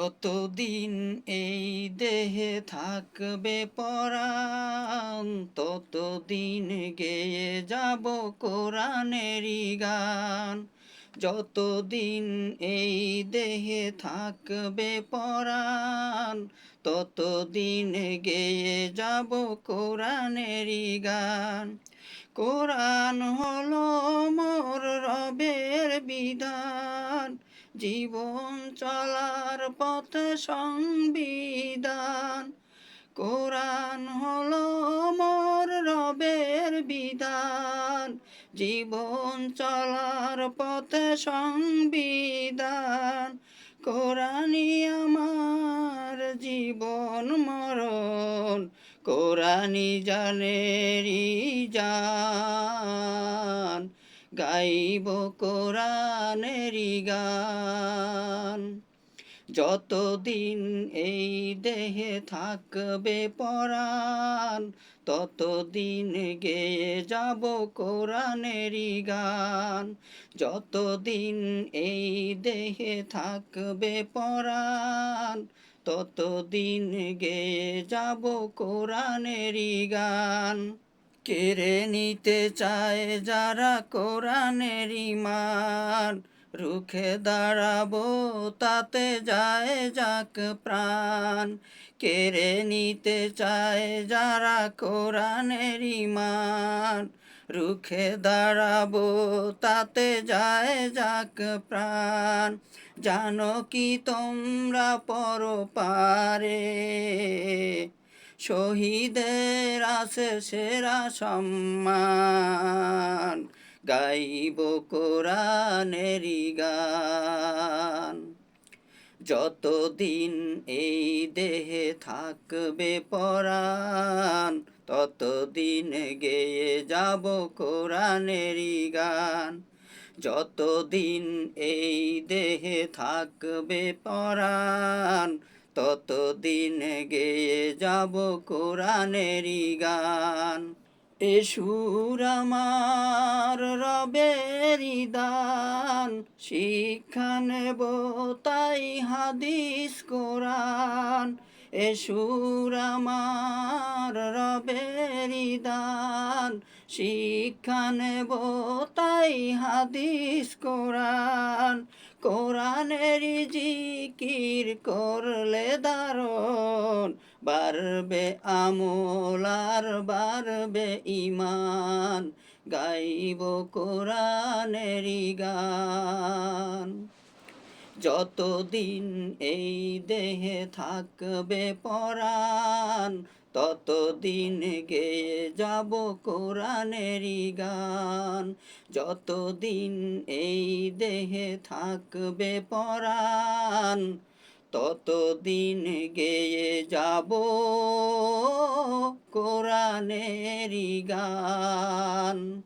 যতদিন এই দেহে থাকবে পরাণ, ততদিন গেয়ে যাব কোরআনেরই গান। যতদিন এই দেহে থাকবে পরাণ, ততদিন গেয়ে যাব কোরআনেরই গান। কোরআন হলো মোর রবের বিধান, জীবন চলার পথে সংবিধান। কোরআন হলো মোর রবের বিধান, জীবন চলার পথে সংবিধান। কোরআনই আমার জীবন মরণ, কোরআনই জানেরই জান। গাইব কোরআনেরই গান। যতদিন এই দেহে থাকবে পরাণ, ততদিন গেয়ে যাব কোরআনেরই গান। যতদিন এই দেহে থাকবে পরাণ, ততদিন গেয়ে যাব কোরআনেরই গান। কেড়ে নিতে চায় যারা কোরআনের ঈমান, রুখে দাঁড়াবো তাতে যায় যাক প্রাণ। কেড়ে নিতে চায় যারা কোরআনের ঈমান, রুখে দাঁড়াবো তাতে যায় যাক প্রাণ। জানো কি তোমরা পরপারে, শহীদের আছে সেরা সম্মান। গাইব কোরআনেরই গান। যতদিন এই দেহে থাকবে পরাণ, ততদিন গেয়ে যাব কোরআনেরই গান। যতদিন এই দেহে থাকবে পরাণ, ততদিন গেয়ে যাব কোরআনেরই গান। এ সুর আমার রবেরই দান, শিক্ষা নেব তাই হাদিস কোরআন। এ সুর আমার রবেরই দান, শিক্ষা নেব তাই হাদিস কোরআন। কোরআনেরই জিকির করলে দারুণ, বাড়বে আমল আর বাড়বে ঈমান। গাইব কোরআনেরই গান। যতদিন এই দেহে থাকবে পরাণ, ততদিন গেয়ে যাব কোরআনেরই গান। যতদিন এই দেহে থাকবে পরাণ, ততদিন গেয়ে যাব কোরআনেরই গান।